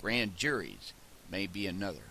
Grand juries may be another.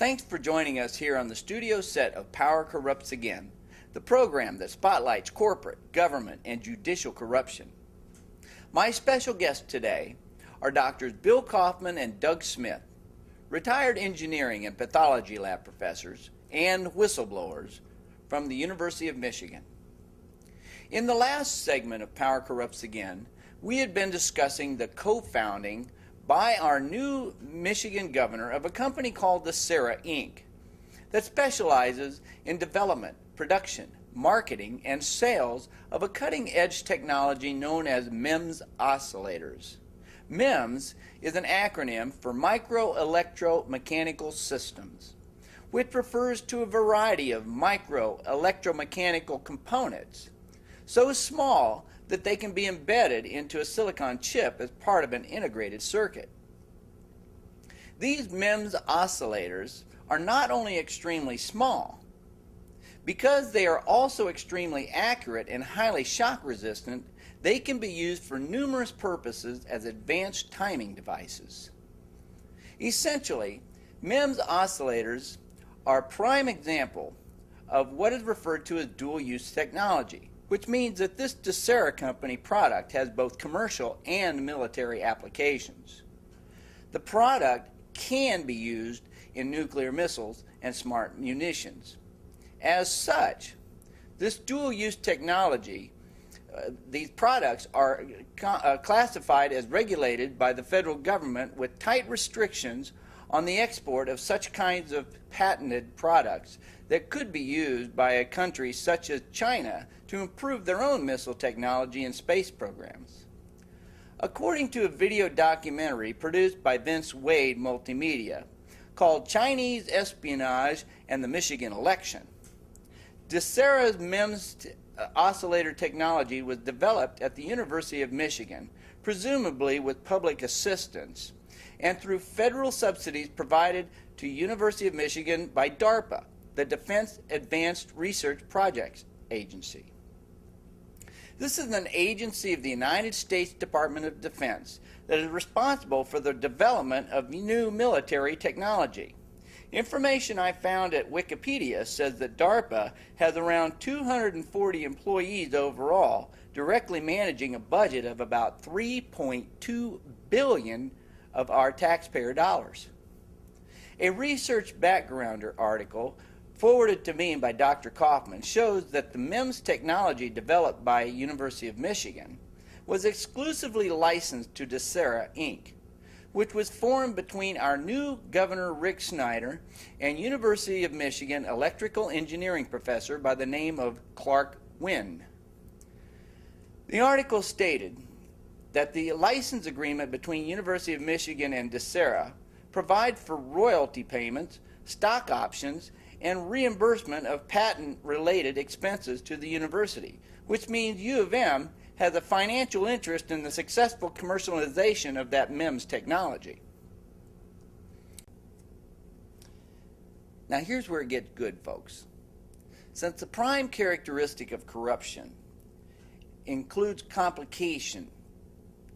Thanks for joining us here on the studio set of Power Corrupts Again, the program that spotlights corporate, government, and judicial corruption. My special guests today are Drs. Bill Kaufman and Doug Smith, retired engineering and pathology lab professors and whistleblowers from the University of Michigan. In the last segment of Power Corrupts Again, we had been discussing the co-founding by our new Michigan governor of a company called DESERA Inc. that specializes in development, production, marketing, and sales of a cutting-edge technology known as MEMS oscillators. MEMS is an acronym for Micro-Electromechanical Systems, which refers to a variety of micro-electromechanical components so small that they can be embedded into a silicon chip as part of an integrated circuit. These MEMS oscillators are not only extremely small, because they are also extremely accurate and highly shock resistant, they can be used for numerous purposes as advanced timing devices. Essentially, MEMS oscillators are a prime example of what is referred to as dual-use technology, which means that this DESERA company product has both commercial and military applications. The product can be used in nuclear missiles and smart munitions. As such, this dual-use technology, these products are classified as regulated by the federal government with tight restrictions on the export of such kinds of patented products that could be used by a country such as China to improve their own missile technology and space programs. According to a video documentary produced by Vince Wade Multimedia called Chinese Espionage and the Michigan Election, DESERA's MEMS oscillator technology was developed at the University of Michigan, presumably with public assistance, and through federal subsidies provided to University of Michigan by DARPA, the Defense Advanced Research Projects Agency. This is an agency of the United States Department of Defense that is responsible for the development of new military technology. Information I found at Wikipedia says that DARPA has around 240 employees overall, directly managing a budget of about $3.2 billion of our taxpayer dollars. A research backgrounder article forwarded to me by Dr. Kaufman shows that the MEMS technology developed by University of Michigan was exclusively licensed to DESERA Inc., which was formed between our new Governor Rick Snyder and University of Michigan electrical engineering professor by the name of Clark Wynn. The article stated that the license agreement between University of Michigan and DESERA provide for royalty payments, stock options, and reimbursement of patent-related expenses to the university, which means U of M has a financial interest in the successful commercialization of that MEMS technology. Now here's where it gets good, folks. Since the prime characteristic of corruption includes complication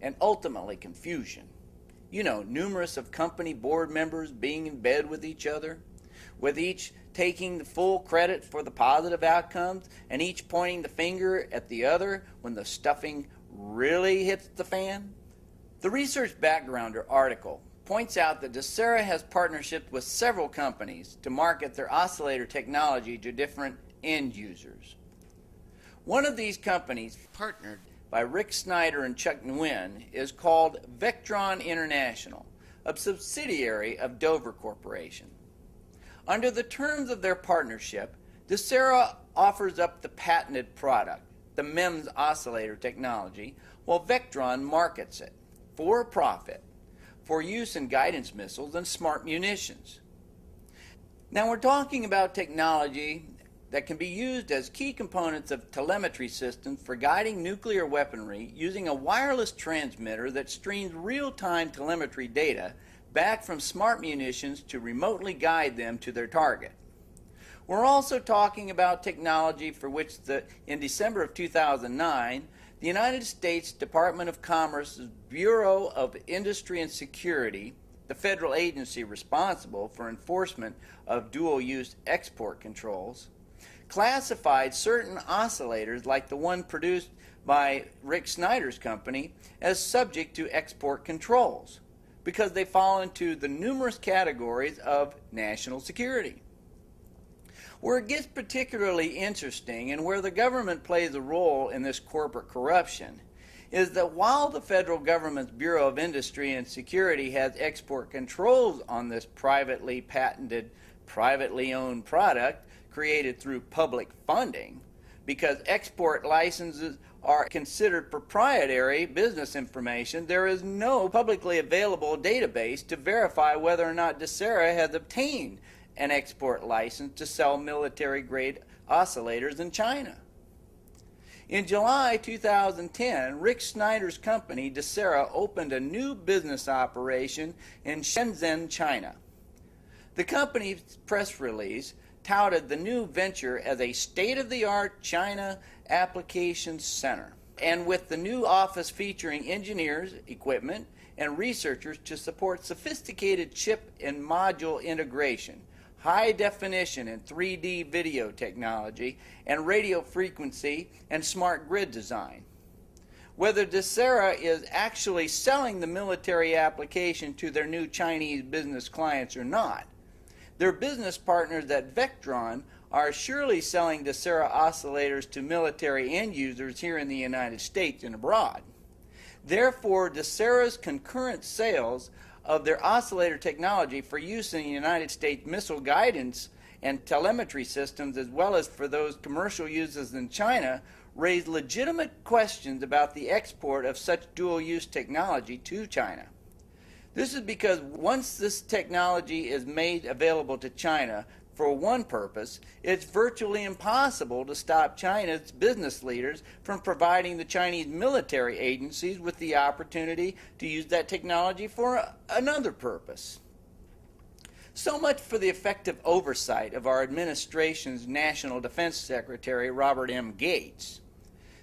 and ultimately confusion, you know, numerous of company board members being in bed with each other, with each taking the full credit for the positive outcomes and each pointing the finger at the other when the stuffing really hits the fan? The Research Backgrounder article points out that DESERA has partnerships with several companies to market their oscillator technology to different end users. One of these companies, partnered by Rick Snyder and Chuck Nguyen, is called Vectron International, a subsidiary of Dover Corporation. Under the terms of their partnership, DESERA offers up the patented product, the MEMS oscillator technology, while Vectron markets it for profit for use in guidance missiles and smart munitions. Now we're talking about technology that can be used as key components of telemetry systems for guiding nuclear weaponry using a wireless transmitter that streams real-time telemetry data back from smart munitions to remotely guide them to their target. We're also talking about technology for which in December of 2009, the United States Department of Commerce's Bureau of Industry and Security, the federal agency responsible for enforcement of dual-use export controls, classified certain oscillators like the one produced by Rick Snyder's company as subject to export controls because they fall into the numerous categories of national security. Where it gets particularly interesting and where the government plays a role in this corporate corruption is that while the federal government's Bureau of Industry and Security has export controls on this privately patented, privately owned product created through public funding, because export licenses are considered proprietary business information, there is no publicly available database to verify whether or not DESERA has obtained an export license to sell military-grade oscillators in China. In July 2010, Rick Snyder's company, DESERA, opened a new business operation in Shenzhen, China. The company's press release touted the new venture as a state-of-the-art China applications center, and with the new office featuring engineers, equipment, and researchers to support sophisticated chip and module integration, high definition and 3D video technology, and radio frequency and smart grid design. Whether DESERA is actually selling the military application to their new Chinese business clients or not, their business partners at Vectron are surely selling DESERA oscillators to military end users here in the United States and abroad. Therefore, DESERA's concurrent sales of their oscillator technology for use in the United States missile guidance and telemetry systems, as well as for those commercial uses in China, raise legitimate questions about the export of such dual-use technology to China. This is because once this technology is made available to China for one purpose, it's virtually impossible to stop China's business leaders from providing the Chinese military agencies with the opportunity to use that technology for another purpose. So much for the effective oversight of our administration's National Defense Secretary, Robert M. Gates.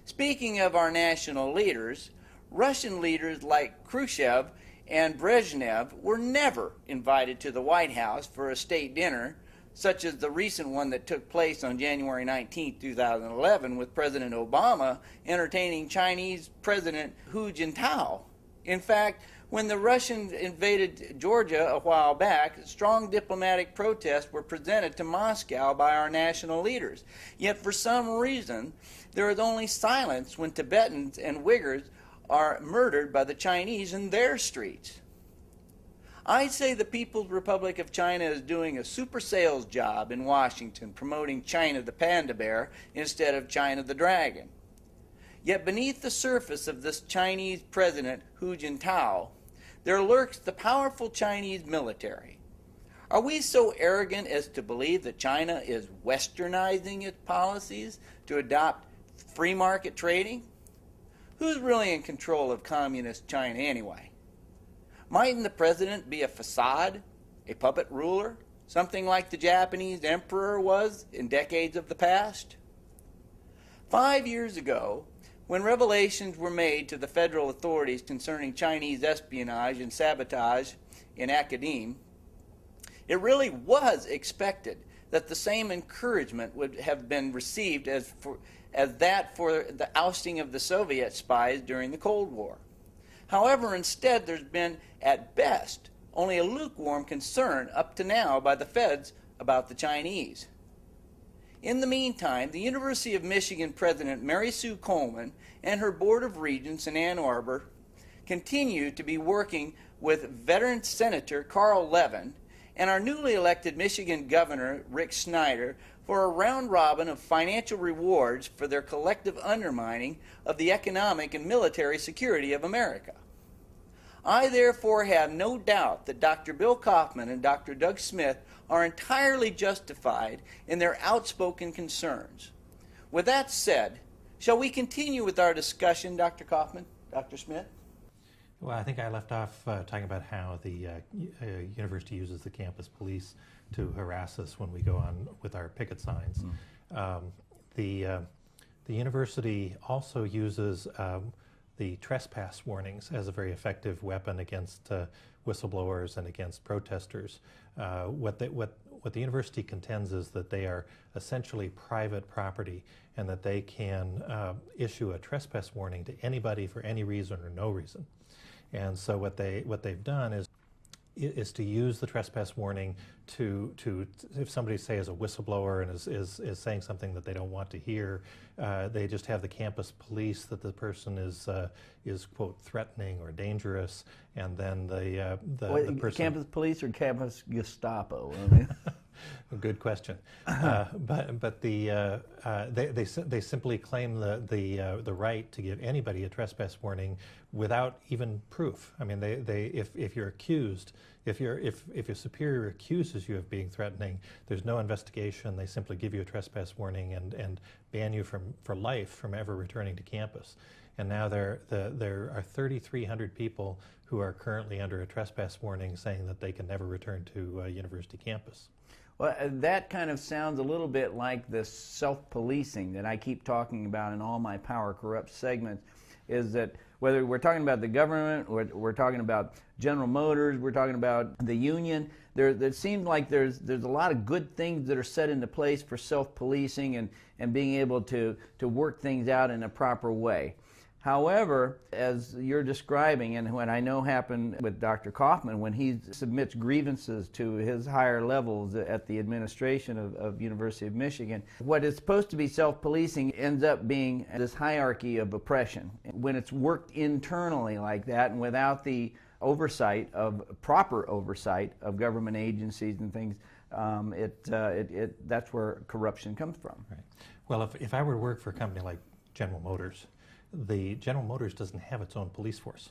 Speaking of our national leaders, Russian leaders like Khrushchev and Brezhnev were never invited to the White House for a state dinner, such as the recent one that took place on January 19, 2011, with President Obama entertaining Chinese President Hu Jintao. In fact, when the Russians invaded Georgia a while back, strong diplomatic protests were presented to Moscow by our national leaders. Yet for some reason, there is only silence when Tibetans and Uyghurs are murdered by the Chinese in their streets. I say the People's Republic of China is doing a super sales job in Washington promoting China the panda bear instead of China the dragon. Yet beneath the surface of this Chinese president, Hu Jintao, there lurks the powerful Chinese military. Are we so arrogant as to believe that China is westernizing its policies to adopt free market trading? Who's really in control of communist China anyway? Mightn't the president be a facade, a puppet ruler, something like the Japanese emperor was in decades of the past? 5 years ago, when revelations were made to the federal authorities concerning Chinese espionage and sabotage in academia, it really was expected that the same encouragement would have been received as that for the ousting of the Soviet spies during the Cold War. However, instead, there's been, at best, only a lukewarm concern up to now by the feds about the Chinese. In the meantime, the University of Michigan President Mary Sue Coleman and her Board of Regents in Ann Arbor continue to be working with veteran Senator Carl Levin and our newly elected Michigan Governor Rick Snyder for a round robin of financial rewards for their collective undermining of the economic and military security of America. I therefore have no doubt that Dr. Bill Kaufman and Dr. Doug Smith are entirely justified in their outspoken concerns. With that said, shall we continue with our discussion, Dr. Kaufman, Dr. Smith? Well, I think I left off talking about how the university uses the campus police to harass us when we go on with our picket signs. The university also uses the trespass warnings as a very effective weapon against whistleblowers and against protesters. What the university contends is that they are essentially private property and that they can issue a trespass warning to anybody for any reason or no reason. And so what they've done is to use the trespass warning to if somebody, say, is a whistleblower and is saying something that they don't want to hear, they just have the campus police that the person is quote threatening or dangerous, and then the person. Campus police or campus Gestapo? I mean. Good question. But they simply claim the right to give anybody a trespass warning without even proof. I mean, if you're accused, if your superior accuses you of being threatening, there's no investigation. They simply give you a trespass warning and ban you for life from ever returning to campus. And now there are 3,300 people who are currently under a trespass warning saying that they can never return to a university campus. Well, that kind of sounds a little bit like this self-policing that I keep talking about in all my Power Corrupts segments, is that whether we're talking about the government, or we're talking about General Motors, we're talking about the union, there seems like there's a lot of good things that are set into place for self-policing and being able to work things out in a proper way. However, as you're describing, and what I know happened with Dr. Kaufman when he submits grievances to his higher levels at the administration of University of Michigan, what is supposed to be self-policing ends up being this hierarchy of oppression. When it's worked internally like that and without the proper oversight of government agencies and things, that's where corruption comes from. Right. Well, if I were to work for a company like General Motors, the General Motors doesn't have its own police force.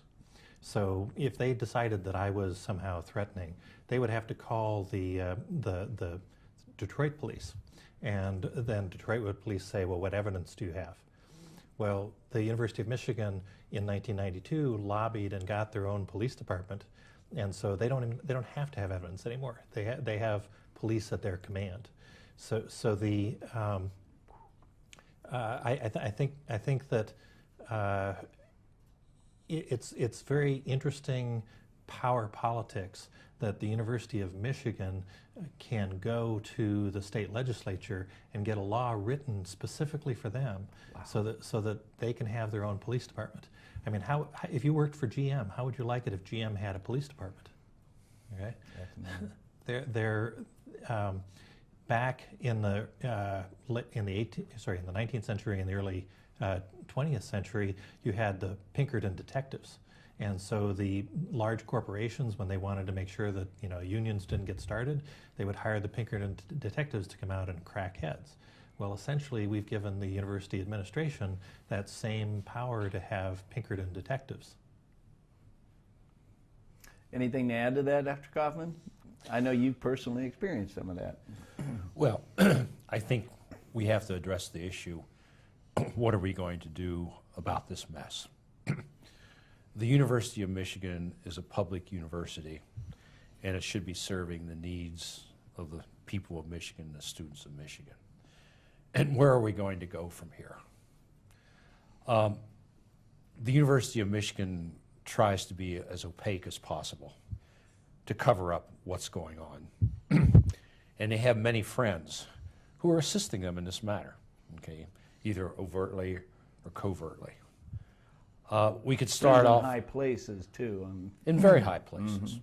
So if they decided that I was somehow threatening, they would have to call the Detroit police. And then Detroit police say, well, what evidence do you have? Well, the University of Michigan in 1992 lobbied and got their own police department, and so they don't have to have evidence anymore. They have police at their command. So I think that it's very interesting power politics that the University of Michigan can go to the state legislature and get a law written specifically for them. Wow. so that they can have their own police department. I mean, if you worked for GM, how would you like it if GM had a police department? Okay, they're back in the 19th century and the early 20th century, you had the Pinkerton detectives. And so the large corporations, when they wanted to make sure that unions didn't get started, they would hire the Pinkerton detectives to come out and crack heads. Well, essentially, we've given the university administration that same power to have Pinkerton detectives. Anything to add to that, Dr. Kaufman? I know you've personally experienced some of that. Well, I think we have to address the issue. What are we going to do about this mess? The University of Michigan is a public university, and it should be serving the needs of the people of Michigan, the students of Michigan. And where are we going to go from here? The University of Michigan tries to be as opaque as possible to cover up what's going on. And they have many friends who are assisting them in this matter, okay, either overtly or covertly. We could start off in high places too. In very high places.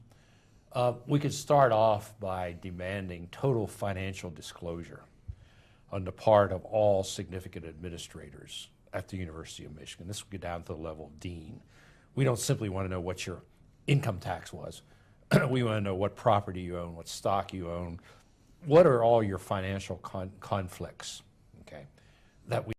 We could start off by demanding total financial disclosure on the part of all significant administrators at the University of Michigan. This would get down to the level of dean. We don't simply want to know what your income tax was. We want to know what property you own, what stock you own, what are all your financial conflicts, okay, that we